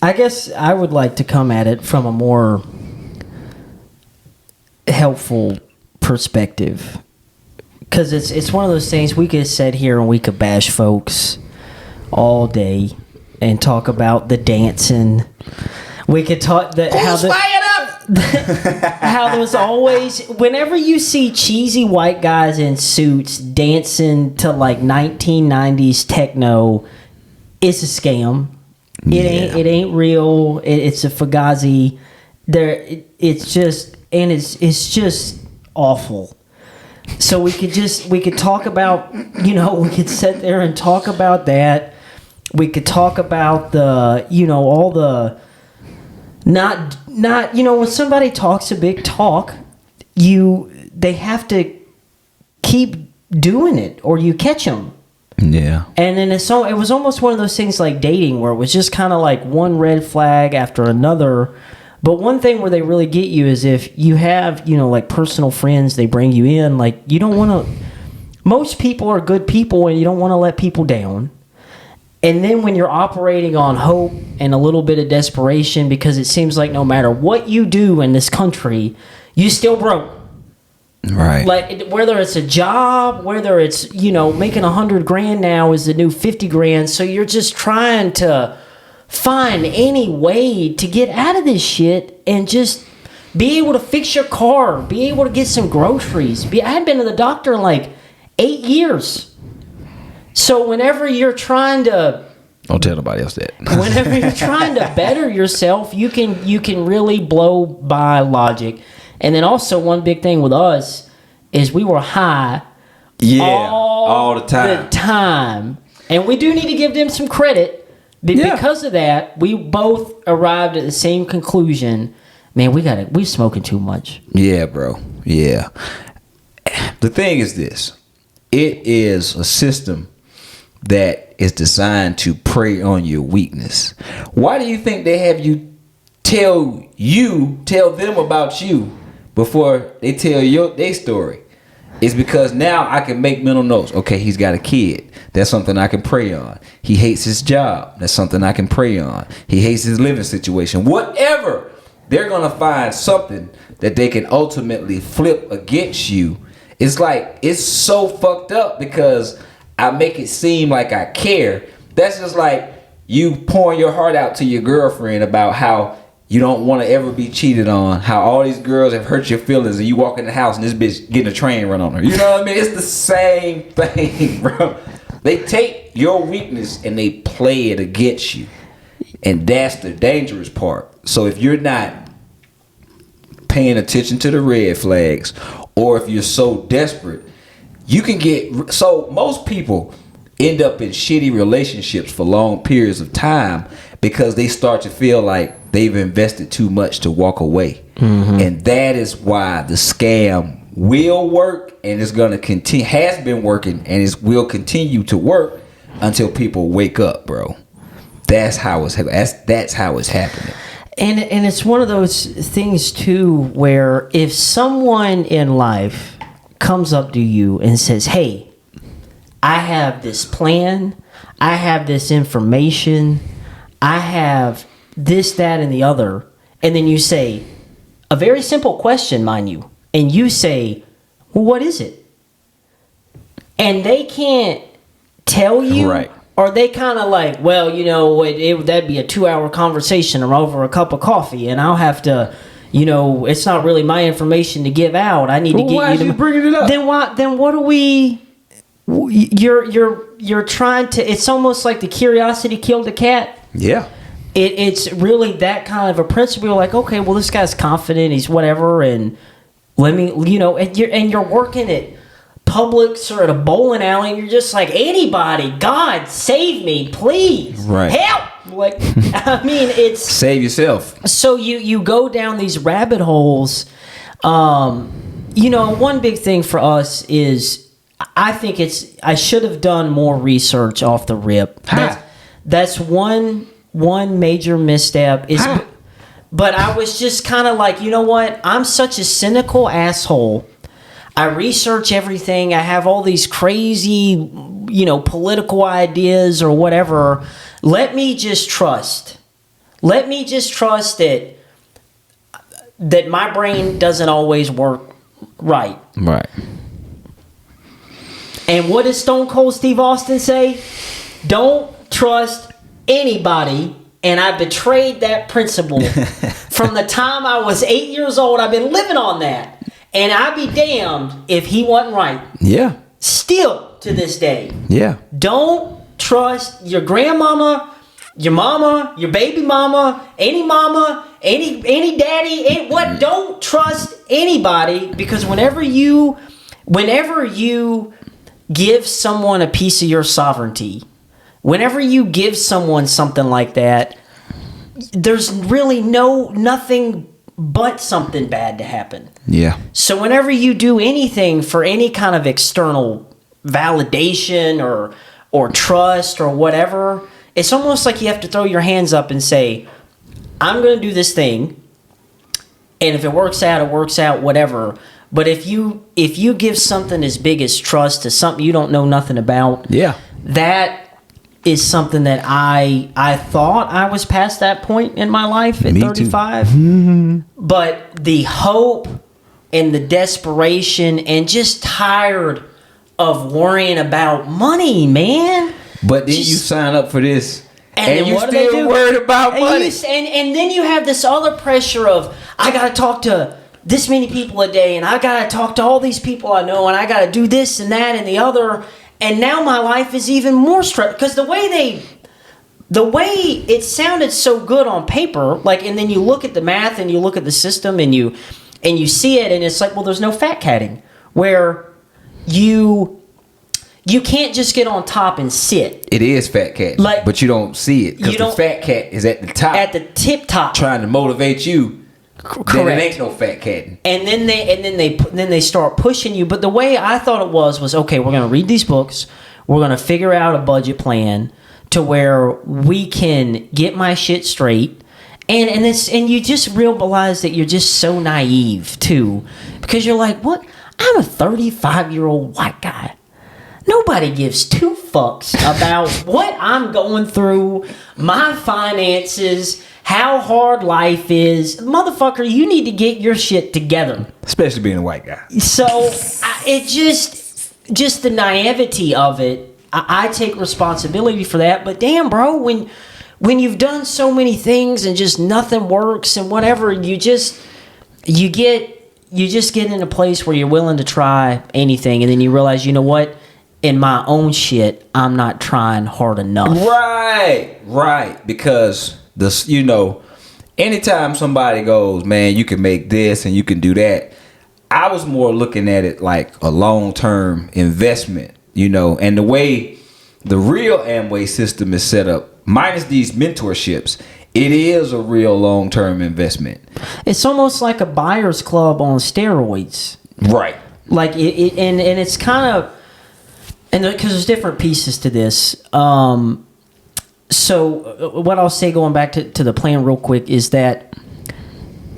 I guess I would like to come at it from a more helpful perspective, because it's one of those things we could sit here and we could bash folks all day and talk about the dancing. We could talk how there's always, whenever you see cheesy white guys in suits dancing to like 1990s techno, it's a scam. It ain't real. It's a fugazi. It's just awful. So we could talk about, we could sit there and talk about that. We could talk about the, all the not when somebody talks a big talk, they have to keep doing it or you catch them. Yeah. And then it was almost one of those things like dating where it was just kind of like one red flag after another. But one thing where they really get you is if you have, like personal friends, they bring you in, like you don't want to, most people are good people and you don't want to let people down. And then when you're operating on hope and a little bit of desperation, because it seems like no matter what you do in this country, you still broke. Right. Like whether it's a job, whether it's, making $100,000 now is the new 50 grand. So you're just trying to find any way to get out of this shit and just be able to fix your car, be able to get some groceries. I hadn't been to the doctor in like 8 years. So whenever you're trying to, don't tell nobody else that. Whenever you're trying to better yourself, you can really blow by logic. And then also one big thing with us is we were high all the time. And we do need to give them some credit. Because of that, we both arrived at the same conclusion. Man, we're smoking too much. Yeah, bro. Yeah. The thing is this. It is a system that is designed to prey on your weakness. Why do you think they have you tell them about you before they tell their story? It's because now I can make mental notes. Okay, he's got a kid. That's something I can prey on. He hates his job. That's something I can prey on. He hates his living situation. Whatever. They're going to find something that they can ultimately flip against you. It's like, it's so fucked up because I make it seem like I care. That's just like you pouring your heart out to your girlfriend about how you don't want to ever be cheated on, how all these girls have hurt your feelings, and you walk in the house and this bitch getting a train run on her. You know what I mean? It's the same thing, bro. They take your weakness and they play it against you. And that's the dangerous part. So if you're not paying attention to the red flags, or if you're so desperate, you can get... So most people end up in shitty relationships for long periods of time because they start to feel like they've invested too much to walk away. Mm-hmm. And that is why the scam will work, and it's going to continue, has been working, and it will continue to work until people wake up, bro. That's how it's happening. And it's one of those things too where if someone in life comes up to you and says, "Hey, I have this plan, I have this information, I have this, that, and the other," and then you say a very simple question, mind you, and you say, "Well, what is it?" And they can't tell you. Right. Or they kind of like, well, that'd be a 2-hour conversation or over a cup of coffee, and I'll have to, it's not really my information to give out. I need to get you. Why are you bringing it up? Then what are we? You're trying to. It's almost like the curiosity killed the cat. Yeah. It's really that kind of a principle. You're like, okay, well, this guy's confident. He's whatever, and let me, and you're working it. Publix or at a bowling alley, and you're just like, anybody, God, save me, please, right? Help! Like, I mean, it's save yourself. So you go down these rabbit holes. One big thing for us is, I think I should have done more research off the rip. That's one major misstep. But I was just kind of like, you know what? I'm such a cynical asshole. I research everything. I have all these crazy, political ideas or whatever. Let me just trust. Let me just trust that my brain doesn't always work right. Right. And what does Stone Cold Steve Austin say? Don't trust anybody. And I betrayed that principle from the time I was 8 years old. I've been living on that. And I'd be damned if he wasn't right. Yeah. Still to this day. Yeah. Don't trust your grandmama, your mama, your baby mama, any daddy, what? Don't trust anybody, because whenever you give someone a piece of your sovereignty, whenever you give someone something like that, there's really nothing but something bad to happen. Yeah. So whenever you do anything for any kind of external validation or trust or whatever, it's almost like you have to throw your hands up and say, I'm going to do this thing, and if it works out, whatever. But if you give something as big as trust to something you don't know nothing about, yeah, that is something that I thought I was past that point in my life at 35. But the hope and the desperation and just tired of worrying about money, man. But then you sign up for this and you what still worried about money. And then you have this other pressure of, I got to talk to this many people a day, and I got to talk to all these people I know, and I got to do this and that and the other. And now my life is even more stressed, because the way it sounded so good on paper, like, and then you look at the math and you look at the system and you see it, and it's like, well, there's no fat catting, where you can't just get on top and sit. It is fat cat, but you don't see it, because the fat cat is at the top, at the tip top, trying to motivate you. Correct. Then it ain't no fat catting. And then they start pushing you. But the way I thought it was okay, we're gonna read these books, we're gonna figure out a budget plan to where we can get my shit straight. And you just realize that you're just so naive too, because you're like, what? I'm a 35-year-old white guy. Nobody gives two fucks about what I'm going through, my finances, how hard life is. Motherfucker, you need to get your shit together. Especially being a white guy. So, it just the naivety of it, I take responsibility for that. But damn, bro, when you've done so many things and just nothing works and whatever, you just get in a place where you're willing to try anything, and then you realize, you know what? In my own shit, I'm not trying hard enough. Right. Because anytime somebody goes, man, you can make this and you can do that, I was more looking at it like a long-term investment, and the way the real Amway system is set up, minus these mentorships, it is a real long-term investment. It's almost like a buyer's club on steroids. Right. Like and it's kind of, and because there's different pieces to this. So what I'll say, going back to the plan real quick, is that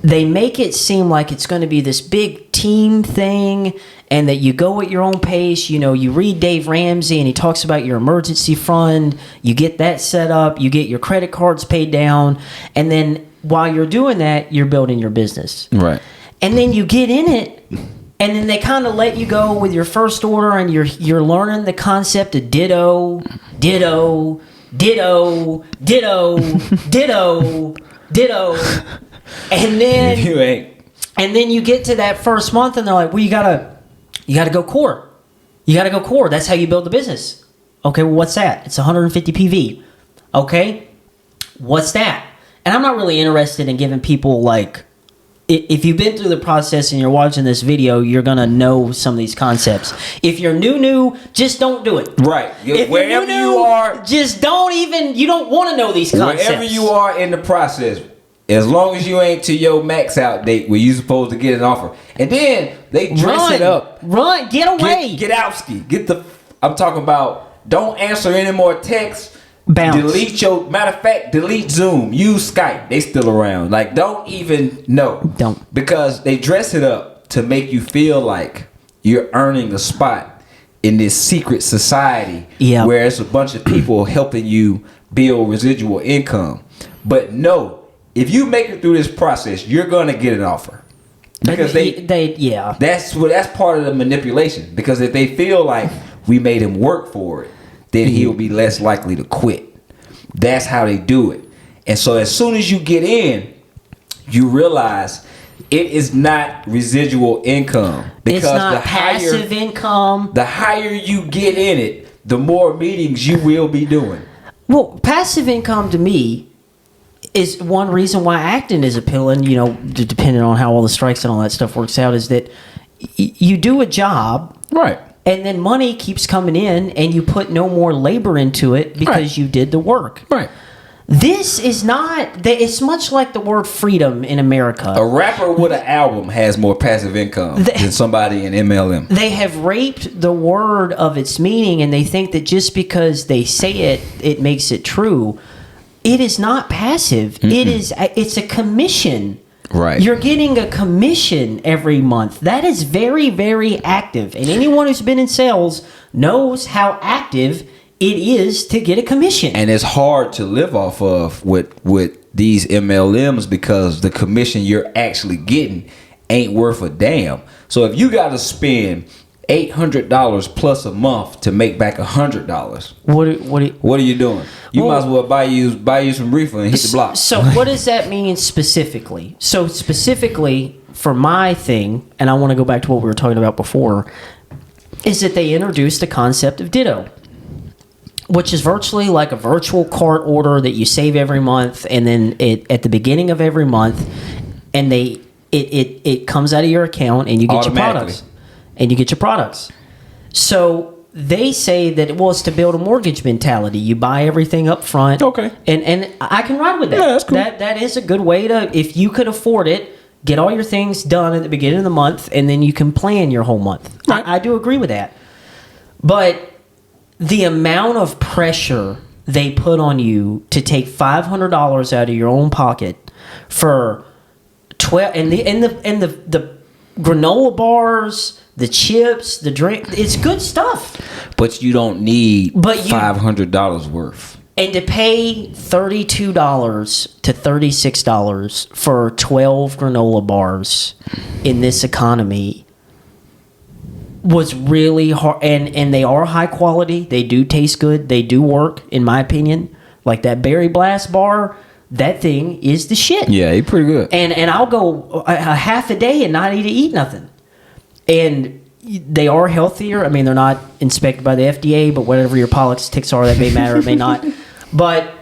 they make it seem like it's going to be this big team thing, and that you go at your own pace. You read Dave Ramsey, and he talks about your emergency fund. You get that set up. You get your credit cards paid down. And then while you're doing that, you're building your business. Right. And then you get in it, and then they kind of let you go with your first order, and you're learning the concept of ditto, ditto, ditto, ditto, ditto, ditto. And then you ain't. And then you get to that first month, and they're like, well, you gotta go core. You gotta go core. That's how you build the business. Okay, well, what's that? It's 150 PV. Okay, what's that? And I'm not really interested in giving people, like, if you've been through the process and you're watching this video, you're gonna know some of these concepts. If you're new, just don't do it. Right. Wherever you are, just don't even. You don't want to know these concepts. Wherever you are in the process, as long as you ain't to your max out date where you supposed to get an offer, and then they dress it up. Get away. Get outski. I'm talking about. Don't answer any more texts. Bounce. Delete Zoom. Use Skype. They still around. Like, don't even know. Don't. Because they dress it up to make you feel like you're earning a spot in this secret society, where it's a bunch of people helping you build residual income. But no, if you make it through this process, you're gonna get an offer. Because that's part of the manipulation. Because if they feel like we made him work for it, then he'll be less likely to quit. That's how they do it. And so as soon as you get in, you realize it is not residual income. Because it's not passive income. The higher you get in it, the more meetings you will be doing. Well, passive income to me is one reason why acting is appealing, depending on how all the strikes and all that stuff works out, is that you do a job. Right. And then money keeps coming in and you put no more labor into it because you did the work. Right. This is not, it's much like the word freedom in America. A rapper with an album has more passive income than somebody in MLM. They have raped the word of its meaning, and they think that just because they say it, it makes it true. It is not passive. It's a commission. Right. You're getting a commission every month. That is very, very active. And anyone who's been in sales knows how active it is to get a commission. And it's hard to live off of with these MLMs because the commission you're actually getting ain't worth a damn. So if you got to spend $800 plus a month to make back $100, what are you doing? You might as well buy you some reefer and hit the block. So what does that mean specifically? So specifically for my thing, and I want to go back to what we were talking about before, is that they introduced the concept of Ditto, which is virtually like a virtual cart order that you save every month, and then at the beginning of every month, and it comes out of your account, and you get your products. And you get your products. So they say that it's to build a mortgage mentality. You buy everything up front. Okay. And I can ride with that. Yeah, that's cool. That is a good way to, if you could afford it, get all your things done at the beginning of the month, and then you can plan your whole month. Right. I do agree with that. But the amount of pressure they put on you to take $500 out of your own pocket for 12, and the granola bars, the chips, the drink, it's good stuff. But you don't need $500 worth. And to pay $32 to $36 for 12 granola bars in this economy was really hard. And they are high quality. They do taste good. They do work, in my opinion. Like that Berry Blast bar, that thing is the shit. Yeah, it's pretty good. And I'll go a half a day and not eat nothing. And they are healthier. I mean, they're not inspected by the FDA, but whatever your politics are, that may matter, it may not. But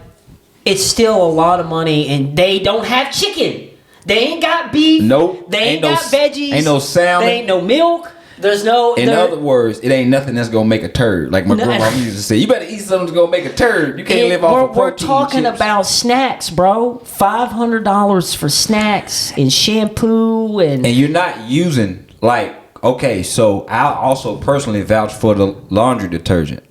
it's still a lot of money, and they don't have chicken. They ain't got beef. Nope. They ain't got veggies. Ain't no salmon. They ain't no milk. There's no... In other words, it ain't nothing that's going to make a turd. Like my grandma used to say, you better eat something that's going to make a turd. You can't live off of protein. We're talking chips. about snacks, bro. $500 for snacks and shampoo and you're not using, like... Okay, so I'll also personally vouch for the laundry detergent.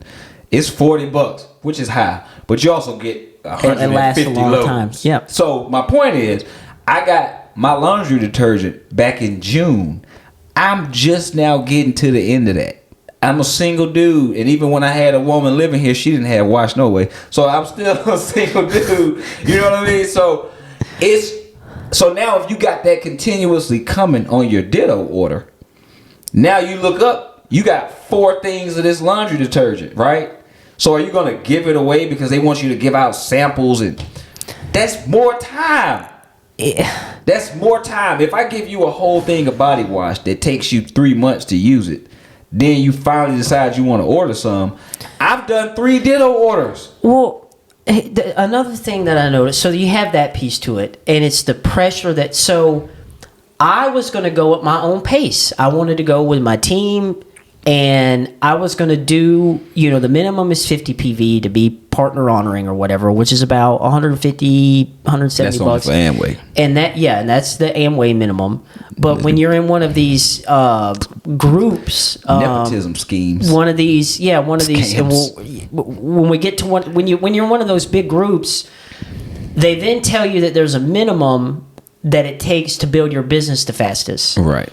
It's $40, which is high, but you also get 150 it lasts a long loads. time. Yeah. So my point is, I got my laundry detergent back in June. I'm just now getting to the end of that. I'm a single dude, and even when I had a woman living here, she didn't have wash no way. So I'm still a single dude. You know what I mean? So now if you got that continuously coming on your Ditto order. Now you look up, you got 4 things of this laundry detergent, right? So are you going to give it away because they want you to give out samples? And that's more time. That's more time. If I give you a whole thing of body wash that takes you 3 months to use it, then you finally decide you want to order some. I've done 3 Ditto orders. Well, another thing that I noticed, so you have that piece to it, and it's the pressure that... So I was going to go at my own pace. I wanted to go with my team, and I was going to do, the minimum is 50 PV to be partner honoring or whatever, which is about 150, 170 that's bucks. That's only for Amway. And that's the Amway minimum. But when you're in one of these groups, nepotism schemes, one of these, and when we get to one, when you're in one of those big groups, they then tell you that there's a minimum that it takes to build your business the fastest. Right.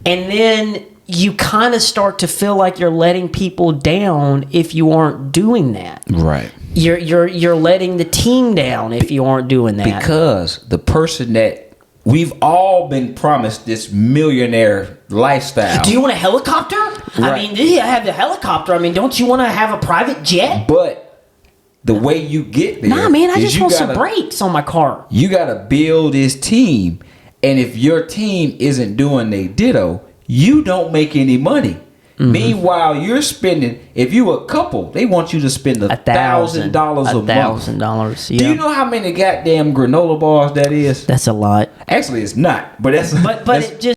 And then you kind of start to feel like you're letting people down if you aren't doing that. Right. You're letting the team down if you aren't doing that. Because the person that we've all been promised this millionaire lifestyle. Do you want a helicopter? Right. I mean, yeah, I have the helicopter. I mean, don't you want to have a private jet? But the way you get there, Nah, man, I just want some brakes on my car. You gotta build this team, and if your team isn't doing their ditto, you don't make any money. Meanwhile, you're spending. If you a couple, they want you to spend $1,000 a month. $1,000. Yeah. Do you know how many goddamn granola bars that is? That's a lot. Actually, it's not. But that's But it just